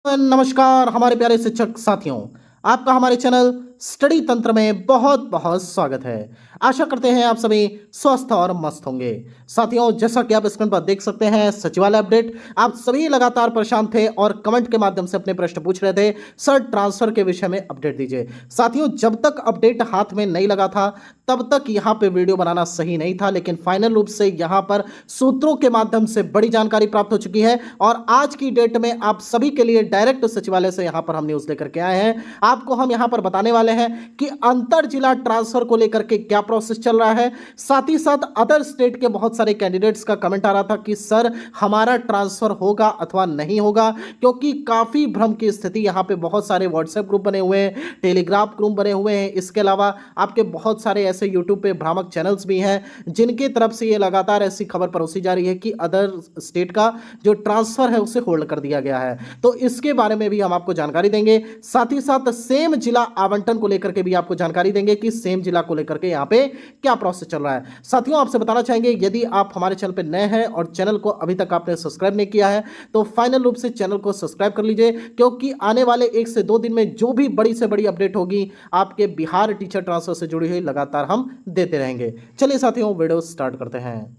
नमस्कार हमारे प्यारे शिक्षक साथियों, आपका हमारे चैनल स्टडी तंत्र में बहुत बहुत स्वागत है। आशा करते हैं आप सभी स्वस्थ और मस्त होंगे। साथियों, जैसा कि आप स्क्रीन पर देख सकते हैं, सचिवालय अपडेट। आप सभी लगातार परेशान थे और कमेंट के माध्यम से अपने प्रश्न पूछ रहे थे, सर ट्रांसफर के विषय में अपडेट दीजिए। साथियों, जब तक अपडेट हाथ में नहीं लगा था तब तक यहाँ पे वीडियो बनाना सही नहीं था, लेकिन फाइनल रूप से यहाँ पर सूत्रों के माध्यम से बड़ी जानकारी प्राप्त हो चुकी है और आज की डेट में आप सभी के लिए डायरेक्ट सचिवालय से यहाँ पर हम न्यूज लेकर के आए हैं। आपको हम यहाँ पर बताने वाले हैं कि अंतर जिला ट्रांसफर को लेकर के क्या प्रोसेस चल रहा है। साथ ही साथ अदर स्टेट के बहुत सारे कैंडिडेट्स का कमेंट आ रहा था कि सर हमारा ट्रांसफर होगा अथवा नहीं होगा, क्योंकि काफी भ्रम की स्थिति। यहाँ पे बहुत सारे व्हाट्सएप ग्रुप बने हुए हैं, टेलीग्राफ ग्रुप बने हुए हैं, इसके अलावा आपके बहुत सारे ऐसे यूट्यूब पे भ्रामक चैनल्स भी हैं जिनकी तरफ से ये लगातार ऐसी खबर परोसी जा रही है कि अदर स्टेट का जो ट्रांसफर है उसे होल्ड कर दिया गया है। तो इसके बारे में भी हम आपको जानकारी देंगे। साथ ही साथ सेम जिला आवंटन को लेकर के भी आपको जानकारी देंगे कि सेम जिला को लेकर के यहाँ पे क्या प्रोसेस चल रहा है। साथियों, आपसे बताना चाहेंगे, यदि आप हमारे चैनल पे नए हैं और चैनल को अभी तक आपने सब्सक्राइब नहीं किया है तो फाइनल रूप से चैनल को सब्सक्राइब कर लीजिए, क्योंकि आने वाले 1 से 2 दिन में जो भी बड़ी से बड़ी अपडेट होगी आपके बिहार टीचर ट्रांसफर से जुड़ी हुई लगातार हम देते रहेंगे। चलिए साथियों, वीडियो स्टार्ट करते हैं।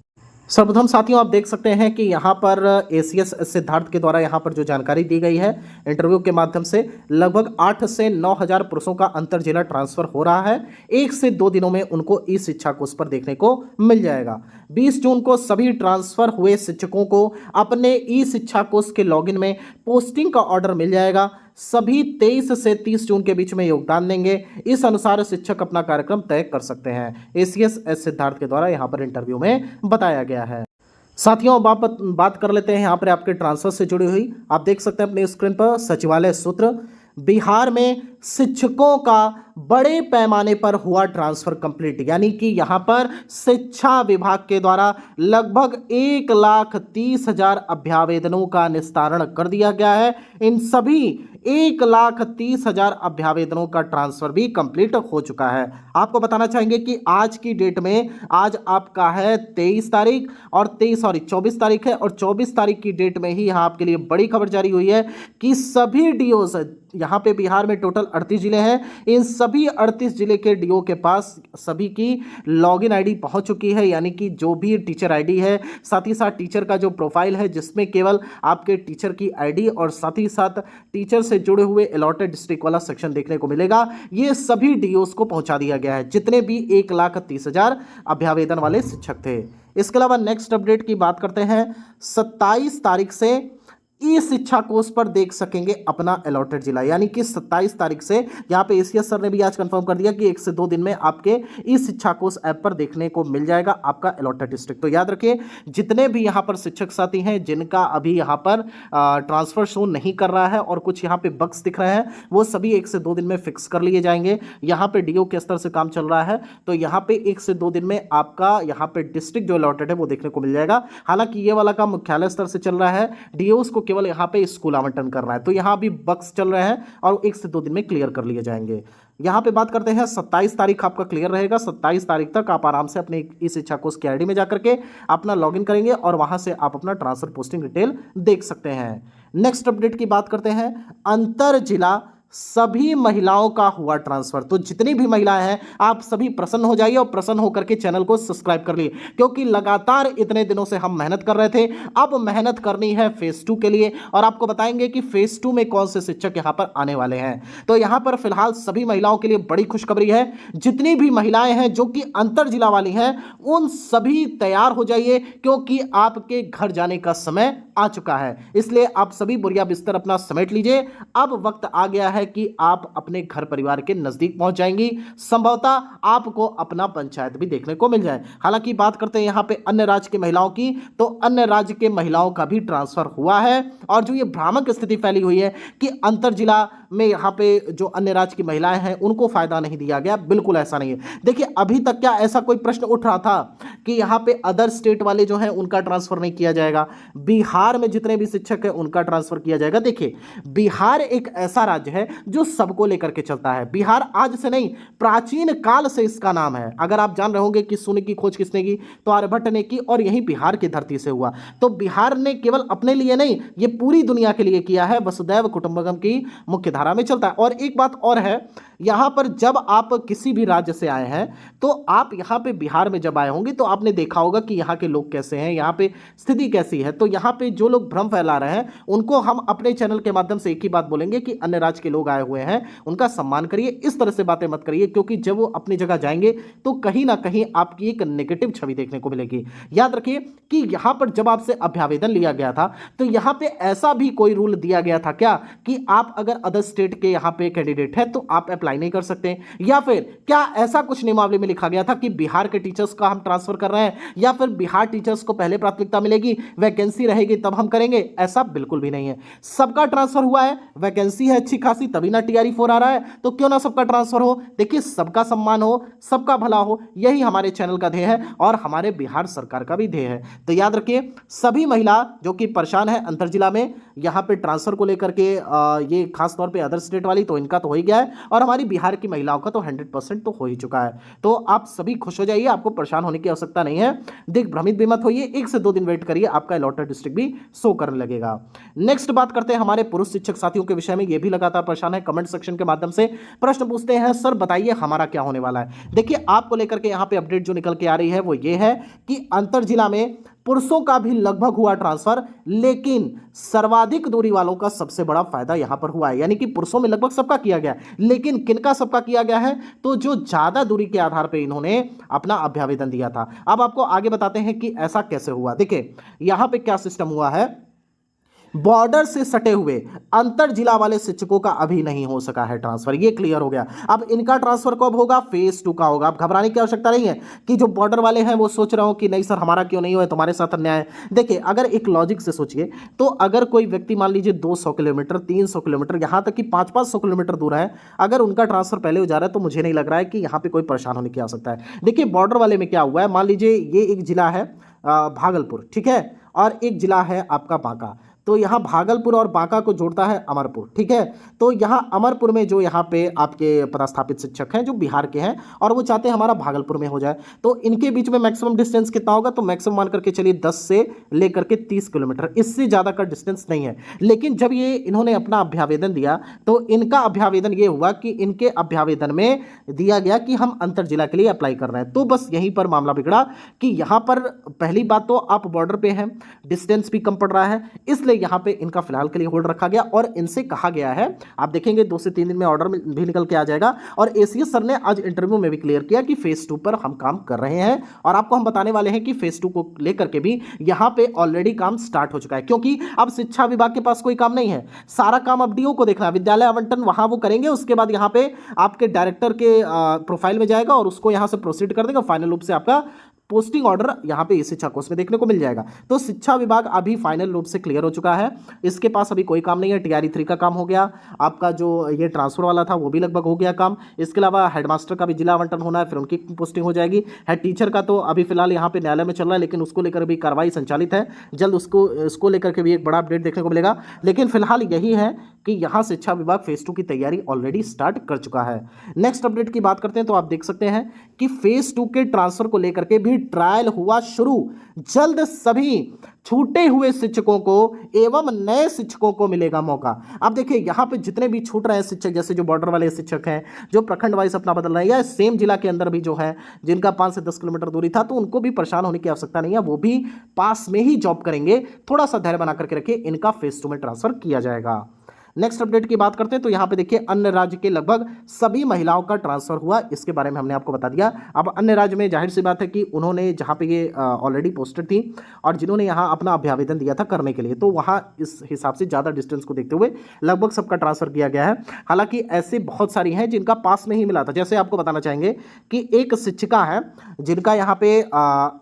सर्वप्रथम साथियों, आप देख सकते हैं कि यहाँ पर एसीएस सिद्धार्थ के द्वारा यहाँ पर जो जानकारी दी गई है इंटरव्यू के माध्यम से, लगभग 8 से 9 हजार पुरुषों का अंतर जिला ट्रांसफर हो रहा है। 1 से 2 दिनों में उनको ई शिक्षा कोष पर देखने को मिल जाएगा। 20 जून को सभी ट्रांसफर हुए शिक्षकों को अपने ई शिक्षा कोष के लॉगिन में पोस्टिंग का ऑर्डर मिल जाएगा। सभी 23 से 30 जून के बीच में योगदान देंगे। इस अनुसार शिक्षक अपना कार्यक्रम तय कर सकते हैं। एसीएस सिद्धार्थ के द्वारा यहाँ पर इंटरव्यू में बताया गया है। साथियों, अब आप बात कर लेते हैं यहाँ पर आपके ट्रांसफर से जुड़ी हुई। आप देख सकते हैं अपने स्क्रीन पर सचिवालय सूत्र। बिहार में शिक्षकों का बड़े पैमाने पर हुआ ट्रांसफर कंप्लीट, यानी कि यहां पर शिक्षा विभाग के द्वारा लगभग 1,30,000 अभ्यावेदनों का निस्तारण कर दिया गया है। इन सभी 1,30,000 अभ्यावेदनों का ट्रांसफर भी कंप्लीट हो चुका है। आपको बताना चाहेंगे कि आज की डेट में, आज आपका है 23 तारीख और 24 तारीख है, और 24 तारीख की डेट में ही यहाँ आपके लिए बड़ी खबर जारी हुई है कि सभी डीओस, यहाँ पे बिहार में टोटल 38 जिले हैं, इन सभी 38 जिले के डीओ के पास सभी की लॉगिन आईडी पहुंच चुकी है, यानी कि जो भी टीचर आईडी है, साथ ही साथ टीचर का जो प्रोफाइल है जिसमें केवल आपके टीचर की आईडी और साथ ही साथ टीचर से जुड़े हुए अलॉटेड डिस्ट्रिक्ट वाला सेक्शन देखने को मिलेगा। ये सभी डीओस को पहुंचा दिया गया है, जितने भी 1,30,000 अभ्यावेदन वाले शिक्षक थे। इसके अलावा नेक्स्ट अपडेट की बात करते हैं। 27 तारीख से ई शिक्षा कोष पर देख सकेंगे अपना अलॉटेड जिला, यानी कि 27 तारीख से यहाँ पे एसीएस सर ने भी आज कंफर्म कर दिया कि 1 से 2 दिन में आपके ई शिक्षा कोष ऐप पर देखने को मिल जाएगा आपका अलॉटेड डिस्ट्रिक्ट। तो याद रखिए, जितने भी यहाँ पर शिक्षक साथी हैं जिनका अभी यहाँ पर ट्रांसफर शो नहीं कर रहा है और कुछ यहाँ पे बग्स दिख रहे हैं, वो सभी 1 से 2 दिन में फिक्स कर लिए जाएंगे। यहाँ पे डीओ के स्तर से काम चल रहा है, तो यहाँ पे 1 से 2 दिन में आपका यहाँ पे डिस्ट्रिक्ट जो अलॉटेड है वो देखने को मिल जाएगा। हालांकि ये वाला काम मुख्यालय स्तर से चल रहा है, डीओ को केवल यहाँ पे स्कूल आवंटन कर रहा है, तो यहाँ भी बग्स चल रहे हैं और 1 से 2 दिन में क्लियर कर लिए जाएंगे। यहाँ पे बात करते हैं 27 तारीख आपका क्लियर रहेगा। 27 तारीख तक आप आराम से अपने इस शिक्षा कोष की आईडी में जाकर के अपना लॉगिन करेंगे और वहां से आप अपना ट्रांसफर पोस्टिंग डिटेल देख सकते हैं। नेक्स्ट अपडेट की बात करते हैं। अंतर जिला सभी महिलाओं का हुआ ट्रांसफर। तो जितनी भी महिलाएं हैं आप सभी प्रसन्न हो जाइए और प्रसन्न होकर के चैनल को सब्सक्राइब कर लिए, क्योंकि लगातार इतने दिनों से हम मेहनत कर रहे थे। अब मेहनत करनी है फेज 2 के लिए, और आपको बताएंगे कि फेज 2 में कौन से शिक्षक यहां पर आने वाले हैं। तो यहां पर फिलहाल सभी महिलाओं के लिए बड़ी खुशखबरी है। जितनी भी महिलाएं हैं जो कि अंतर जिला वाली हैं, उन सभी तैयार हो जाइए, क्योंकि आपके घर जाने का समय आ चुका है। इसलिए आप सभी बोरिया बिस्तर अपना समेट लीजिए। अब वक्त आ गया है कि आप अपने घर परिवार के नजदीक पहुंच जाएंगी। संभवतः आपको अपना पंचायत भी देखने को मिल जाए। हालांकि बात करते हैं यहां पे अन्य राज्य की महिलाओं की, तो अन्य राज्य के महिलाओं का भी ट्रांसफर हुआ है। और जो ये भ्रामक स्थिति फैली हुई है कि अंतर जिला में यहाँ पे जो अन्य राज्य की महिलाएं हैं उनको फायदा नहीं दिया गया, बिल्कुल ऐसा नहीं है। देखिए, अभी तक क्या ऐसा कोई प्रश्न उठ रहा था कि यहाँ पे अदर स्टेट वाले जो हैं उनका ट्रांसफर नहीं किया जाएगा, बिहार में जितने भी शिक्षक हैं उनका ट्रांसफर किया जाएगा? देखिए, बिहार एक ऐसा राज्य है जो सबको लेकर के चलता है। बिहार आज से नहीं, प्राचीन काल से इसका नाम है। अगर आप जान रहे होंगे कि शून्य की खोज किसने की, तो आर्यभट्ट ने की, और यही बिहार की धरती से हुआ। तो बिहार ने केवल अपने लिए नहीं, ये पूरी दुनिया के लिए किया है। वसुधैव कुटुंबकम की मुख्य धारा में चलता है। और एक बात और है, यहां पर जब आप किसी भी राज्य से आए हैं, तो आप यहां पे बिहार में जब आए होंगे तो आपने देखा होगा कि यहां के लोग कैसे हैं, यहां पे स्थिति कैसी है। तो यहां पे जो लोग भ्रम फैला रहे हैं, उनको हम अपने चैनल के माध्यम से एक ही बात बोलेंगे कि अन्य राज्य के लोग आए हुए हैं, उनका सम्मान करिए, इस तरह से बातें मत करिए, क्योंकि जब वो अपनी जगह जाएंगे तो कहीं ना कहीं आपकी एक नेगेटिव छवि देखने को मिलेगी। याद रखिए कि यहां पर जब आपसे अभ्यावेदन लिया गया था, तो यहां पे ऐसा भी कोई रूल दिया गया था क्या कि आप अगर अदर स्टेट के यहां पे कैंडिडेट है तो आप अप्लाई नहीं कर सकते, या फिर क्या ऐसा कुछ नियमावली में लिखा गया था कि बिहार के टीचर्स का हम ट्रांसफर कर रहे हैं, या फिर बिहार टीचर्स को पहले प्राथमिकता मिलेगी, वैकेंसी रहेगी तब हम करेंगे? ऐसा बिल्कुल भी नहीं है। सबका ट्रांसफर हुआ है, वैकेंसी है अच्छी खासी, तभी ना टीआरई 4 आ रहा है, तो क्यों ना सबका ट्रांसफर हो। देखिए, सबका सम्मान हो, सबका भला हो, यही हमारे चैनल का ध्येय है और हमारे बिहार सरकार का भी ध्येय है। तो याद रखिए, सभी महिला जो कि परेशान है अंतर जिला में, यहां पे ट्रांसफर को लेकर के ये खास तौर पे अदर स्टेट वाली, तो इनका तो हो ही गया है, और हमारी बिहार की महिलाओं का तो 100% तो हो ही चुका है। तो आप सभी खुश हो जाइए, आपको परेशान होने की आवश्यकता नहीं है, दिग्भ्रमित भी मत होइए, 1 से 2 दिन वेट करिए, आपका अलॉटेड डिस्ट्रिक्ट भी शो करने लगेगा। नेक्स्ट बात करते हैं हमारे पुरुष शिक्षक साथियों के विषय में। ये भी लगातार परेशान है, कमेंट सेक्शन के माध्यम से प्रश्न पूछते हैं, सर बताइए हमारा क्या होने वाला है। देखिए, आपको लेकर के यहां पे अपडेट जो निकल के आ रही है वो ये है कि अंतर जिला में पुरुषों का भी लगभग हुआ ट्रांसफर, लेकिन सर्वाधिक दूरी वालों का सबसे बड़ा फायदा यहां पर हुआ है। यानी कि पुरुषों में लगभग सबका किया गया, लेकिन किनका सबका किया गया है, तो जो ज्यादा दूरी के आधार पर इन्होंने अपना अभ्यावेदन दिया था। अब आपको आगे बताते हैं कि ऐसा कैसे हुआ। देखिए, यहां पे क्या सिस्टम हुआ है, बॉर्डर से सटे हुए अंतर जिला वाले शिक्षकों का अभी नहीं हो सका है ट्रांसफर, ये क्लियर हो गया। अब इनका ट्रांसफर कब होगा, फेज 2 का होगा। अब घबराने की आवश्यकता नहीं है कि जो बॉर्डर वाले हैं वो सोच रहे हो कि नहीं सर हमारा क्यों नहीं हुआ, तुम्हारे साथ अन्याय है। देखिए, अगर एक लॉजिक से सोचिए, तो अगर कोई व्यक्ति मान लीजिए 200 किलोमीटर, 300 किलोमीटर, यहां तक कि 500-500 किलोमीटर दूर है, अगर उनका ट्रांसफर पहले हो जा रहा है, तो मुझे नहीं लग रहा है कि यहां पर कोई परेशान होने की आवश्यकता है। देखिए, बॉर्डर वाले में क्या हुआ है, मान लीजिए ये एक जिला है भागलपुर, ठीक है, और एक जिला है आपका बांका। तो यहाँ भागलपुर और बांका को जोड़ता है अमरपुर, ठीक है। तो यहाँ अमरपुर में जो यहाँ पे आपके पदस्थापित शिक्षक हैं जो बिहार के हैं, और वो चाहते हैं हमारा भागलपुर में हो जाए, तो इनके बीच में मैक्सिमम डिस्टेंस कितना होगा, तो मैक्सिमम मान करके चलिए 10 से लेकर के 30 किलोमीटर, इससे ज़्यादा का डिस्टेंस नहीं है। लेकिन जब ये इन्होंने अपना अभ्यावेदन दिया, तो इनका अभ्यावेदन ये हुआ कि इनके अभ्यावेदन में दिया गया कि हम अंतर जिला के लिए अप्लाई कर रहे हैं। तो बस यहीं पर मामला बिगड़ा कि यहाँ पर पहली बात तो आप बॉर्डर पे हैं, डिस्टेंस भी कम पड़ रहा है, इसलिए यहां पे इनका फिलहाल के लिए होल्ड रखा गया, और इनसे कहा गया है, आप देखेंगे 2 से 3 दिन में ऑर्डर भी निकल के आ जाएगा। और एसीएस सर ने आज इंटरव्यू में भी क्लियर किया कि फेज 2 पर हम काम कर रहे हैं, और आपको हम बताने वाले हैं कि फेज 2 को लेकर के भी यहां पे ऑलरेडी काम स्टार्ट हो चुका है, क्योंकि अब शिक्षा विभाग के पास कोई काम नहीं है, सारा काम अब डीओ को देखना है। विद्यालय आवंटन वहां वो करेंगे, उसके बाद यहां पे आपके डायरेक्टर के प्रोफाइल में जाएगा और उसको यहां से प्रोसीड कर देगा, फाइनल रूप से आपका पोस्टिंग ऑर्डर यहाँ पे शिक्षा कोर्स में देखने को मिल जाएगा। तो शिक्षा विभाग अभी फाइनल रूप से क्लियर हो चुका है, इसके पास अभी कोई काम नहीं है। टीआरई 3 का काम हो गया, आपका जो ये ट्रांसफर वाला था वो भी लगभग हो गया काम। इसके अलावा हेडमास्टर का भी जिला आवंटन होना है, फिर उनकी पोस्टिंग हो जाएगी। हेड टीचर का तो अभी फिलहाल यहाँ पे न्यायालय में चल रहा है, लेकिन उसको लेकर भी कार्रवाई संचालित है, जल्द उसको लेकर के भी एक बड़ा अपडेट देखने को मिलेगा। लेकिन फिलहाल यही है कि यहाँ शिक्षा विभाग फेज 2 की तैयारी ऑलरेडी स्टार्ट कर चुका है। नेक्स्ट अपडेट की बात करते हैं, तो आप देख सकते हैं कि फेज 2 के ट्रांसफर को लेकर के भी ट्रायल हुआ शुरू। जल्द सभी छूटे हुए शिक्षकों को एवं नए शिक्षकों को मिलेगा मौका। अब देखिए, यहां पे जितने भी छूट रहे हैं शिक्षक, जैसे जो बॉर्डर वाले शिक्षक हैं, जो प्रखंड वाइज अपना बदल रहे हैं, या सेम जिला के अंदर भी जो है जिनका 5 से 10 किलोमीटर दूरी था, तो उनको भी परेशान होने की आवश्यकता नहीं है, वो भी पास में ही जॉब करेंगे। थोड़ा सा धैर्य बना करके रखिए, इनका फेज 2 में ट्रांसफर किया जाएगा। नेक्स्ट अपडेट की बात करते हैं, तो यहाँ पे देखिए अन्य राज्य के लगभग सभी महिलाओं का ट्रांसफर हुआ, इसके बारे में हमने आपको बता दिया। अब अन्य राज्य में जाहिर सी बात है कि उन्होंने जहाँ पे ये ऑलरेडी पोस्टेड थी और जिन्होंने यहाँ अपना अभ्यावेदन दिया था करने के लिए, तो वहाँ इस हिसाब से ज़्यादा डिस्टेंस को देखते हुए लगभग सबका ट्रांसफर किया गया है। हालांकि ऐसे बहुत सारी हैं जिनका पास में ही मिला था। जैसे आपको बताना चाहेंगे कि एक शिक्षिका है जिनका यहाँ पे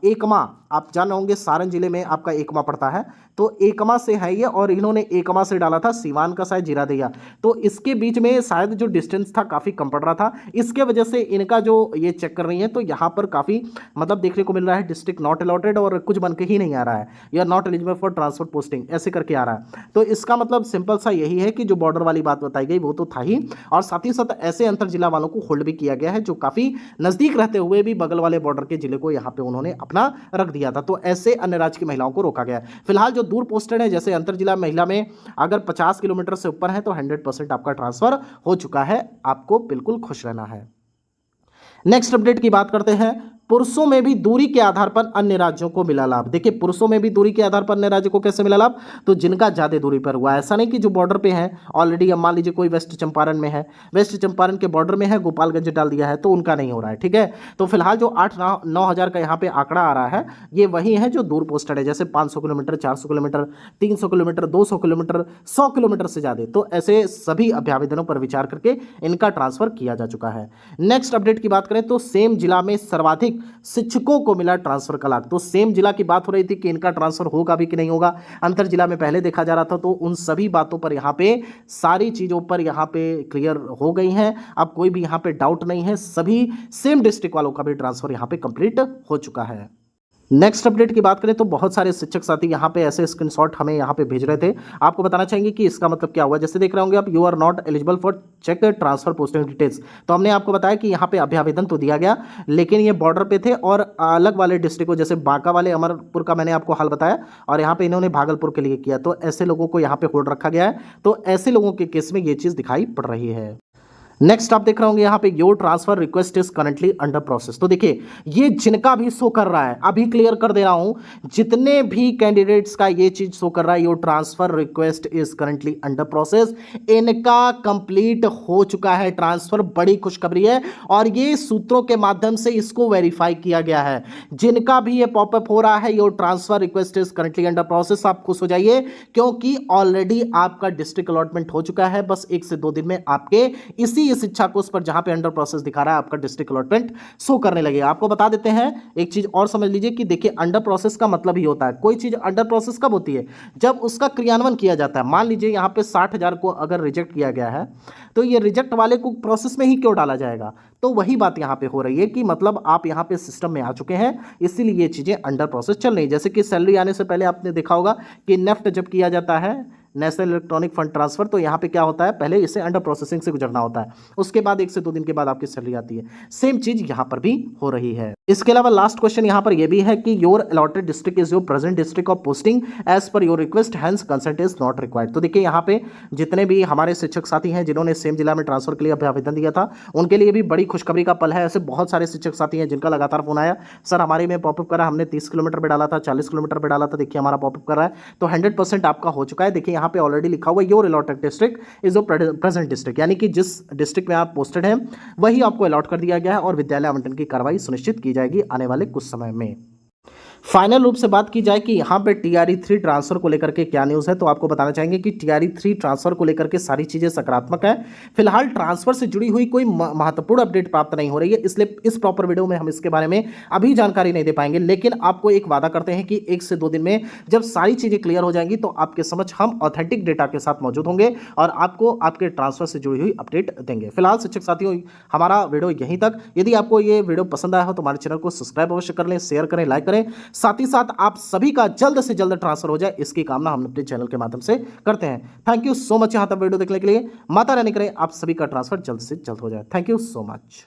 एकमा आप जान रहे होंगे सारण जिले में आपका एकमा पड़ता है, तो एकमा से है ये, और इन्होंने एकमा से डाला था सीवान का शायद जीरादैया। तो इसके बीच में शायद जो डिस्टेंस था काफ़ी कम पड़ रहा था, इसके वजह से इनका जो ये चेक कर रही है तो यहाँ पर काफ़ी मतलब देखने को मिल रहा है डिस्ट्रिक्ट नॉट अलॉटेड और कुछ बन के ही नहीं आ रहा है, या not eligible for transfer posting ऐसे करके आ रहा है। तो इसका मतलब सिंपल सा यही है कि जो बॉर्डर वाली बात बताई गई वो तो था ही, और साथ ही साथ ऐसे अंतर जिला वालों को होल्ड भी किया गया है जो काफ़ी नज़दीक रहते हुए भी बगल वाले बॉर्डर के जिले को यहाँ पे उन्होंने अपना रख दिया था। तो ऐसे अन्य राज्य की महिलाओं को रोका गया है। फिलहाल जो दूर पोस्टेड है, जैसे अंतर जिला महिला में अगर 50 किलोमीटर से ऊपर है तो 100% आपका ट्रांसफर हो चुका है, आपको बिल्कुल खुश रहना है। नेक्स्ट अपडेट की बात करते हैं, पुरुषों में भी दूरी के आधार पर अन्य राज्यों को मिला लाभ। देखिए पुरुषों में भी दूरी के आधार पर अन्य राज्यों को कैसे मिला लाभ, तो जिनका ज्यादा दूरी पर हुआ, ऐसा नहीं कि जो बॉर्डर पे है ऑलरेडी, अब मान लीजिए कोई वेस्ट चंपारण में है, वेस्ट चंपारण के बॉर्डर में है, गोपालगंज डाल दिया है तो उनका नहीं हो रहा है, ठीक है। तो फिलहाल जो 8-9 हज़ार का यहाँ पे आंकड़ा आ रहा है, ये वही है जो दूर पोस्टेड है, जैसे 500 kilometre, 400 kilometre, 300 kilometre, 200 kilometre, 100 kilometre से ज्यादा। तो ऐसे सभी अभ्यावेदनों पर विचार करके इनका ट्रांसफर किया जा चुका है। नेक्स्ट अपडेट की बात करें तो सेम जिला में सर्वाधिक शिक्षकों को मिला ट्रांसफर का लाभ। तो सेम जिला की बात हो रही थी कि इनका ट्रांसफर होगा भी कि नहीं होगा, अंतर जिला में पहले देखा जा रहा था, तो उन सभी बातों पर यहाँ पे सारी चीजों पर यहाँ पे क्लियर हो गई हैं। अब कोई भी यहाँ पे डाउट नहीं है, सभी सेम डिस्ट्रिक्ट वालों का भी ट्रांसफर यहाँ पे कंप्लीट हो चुका है। नेक्स्ट अपडेट की बात करें तो बहुत सारे शिक्षक साथी यहाँ पे ऐसे स्क्रीनशॉट हमें यहाँ पे भेज रहे थे, आपको बताना चाहेंगे कि इसका मतलब क्या हुआ। जैसे देख रहे होंगे आप, you are not eligible for check transfer posting details. तो हमने आपको बताया कि यहाँ पे अभ्यावेदन तो दिया गया, लेकिन ये बॉर्डर पे थे और अलग वाले डिस्ट्रिक्ट को, जैसे बांका वाले अमरपुर का मैंने आपको हाल बताया, और यहाँ पे इन्होंने भागलपुर के लिए किया, तो ऐसे लोगों को यहाँ पे होल्ड रखा गया है। तो ऐसे लोगों के केस में ये चीज़ दिखाई पड़ रही है। नेक्स्ट आप देख रहे होंगे यहाँ पे, your transfer request is currently under process. तो देखिए ये जिनका भी शो कर रहा है, अभी क्लियर कर दे रहा हूं, जितने भी कैंडिडेट्स का ये चीज शो कर रहा है, your transfer request is currently under process, इनका कंप्लीट हो चुका है ट्रांसफर। बड़ी खुशखबरी है, और ये सूत्रों के माध्यम से इसको वेरीफाई किया गया है। जिनका भी ये पॉपअप हो रहा है, your transfer request is currently under process, आप खुश हो जाइए, क्योंकि ऑलरेडी आपका डिस्ट्रिक्ट अलॉटमेंट हो चुका है। बस 1 से 2 दिन में आपके इसी इस इच्छा को उस पर जहां पे अंडर प्रोसेस दिखा रहा है, आपका डिस्ट्रिक्ट अलॉटमेंट शो करने लगेगा। आपको बता देते हैं एक चीज और समझ लीजिए कि देखिए अंडर प्रोसेस का मतलब ही होता है, कोई चीज अंडर प्रोसेस कब होती है, जब उसका क्रियान्वयन किया जाता है। मान लीजिए यहां पे 60,000 को अगर रिजेक्ट किया गया है, तो ये रिजेक्ट वाले को प्रोसेस में ही क्यों डाला जाएगा। तो वही बात यहां पे हो रही है कि मतलब आप यहां पे सिस्टम में आ चुके हैं, इसीलिए ये चीजें अंडर प्रोसेस चल रही है। जैसे कि सैलरी आने से पहले आपने देखा होगा कि नेफ्ट जब किया जाता है, नेशनल इलेक्ट्रॉनिक फंड ट्रांसफर, तो यहाँ पे क्या होता है, पहले इसे अंडर प्रोसेसिंग से गुजरना होता है, उसके बाद 1 से 2 दिन के बाद आपकी सैलरी आती है। सेम चीज यहाँ पर भी हो रही है। इसके अलावा लास्ट क्वेश्चन यहाँ पर यह भी है कि your allotted district is your present district of posting as per your request, hence consent is not required. तो देखिए यहाँ पे जितने भी हमारे शिक्षक साथी हैं जिन्होंने सेम जिला में ट्रांसफर के लिए आवेदन दिया था, उनके लिए भी बड़ी खुशखबरी का पल है। ऐसे बहुत सारे शिक्षक साथी हैं जिनका लगातार फोन आया, सर हमारे में पॉपअप करा, हमने 30 किलोमीटर पे डाला था, 40 किलोमीटर पे डाला था, देखिए हमारा पॉपअप कर रहा है। तो 100% आपका हो चुका है। देखिए यहाँ पे ऑलरेडी लिखा हुआ your allotted district is your present district, यानी कि जिस डिस्ट्रिक्ट में आप पोस्टेड हैं वही आपको अलॉट कर दिया गया है, और विद्यालय आवंटन की कार्रवाई सुनिश्चित की जाएगी आने वाले कुछ समय में। फाइनल रूप से बात की जाए कि यहाँ पे TRE3 ट्रांसफर को लेकर के क्या न्यूज़ है, तो आपको बताना चाहेंगे कि TRE3 ट्रांसफर को लेकर के सारी चीज़ें सकारात्मक है। फिलहाल ट्रांसफर से जुड़ी हुई कोई महत्वपूर्ण अपडेट प्राप्त नहीं हो रही है, इसलिए इस प्रॉपर वीडियो में हम इसके बारे में अभी जानकारी नहीं दे पाएंगे। लेकिन आपको एक वादा करते हैं कि 1 से 2 दिन में जब सारी चीज़ें क्लियर हो जाएंगी तो आपके समझ हम ऑथेंटिक डेटा के साथ मौजूद होंगे और आपको आपके ट्रांसफर से जुड़ी हुई अपडेट देंगे। फिलहाल शिक्षक साथियों, हमारा वीडियो यहीं तक। यदि आपको ये वीडियो पसंद आया हो तो हमारे चैनल को सब्सक्राइब अवश्य कर लें, शेयर करें, लाइक करें। साथ ही साथ आप सभी का जल्द से जल्द ट्रांसफर हो जाए, इसकी कामना हम अपने चैनल के माध्यम से करते हैं। थैंक यू सो मच यहां तक वीडियो देखने के लिए। माता रानी करें आप सभी का ट्रांसफर जल्द से जल्द हो जाए। Thank you so much.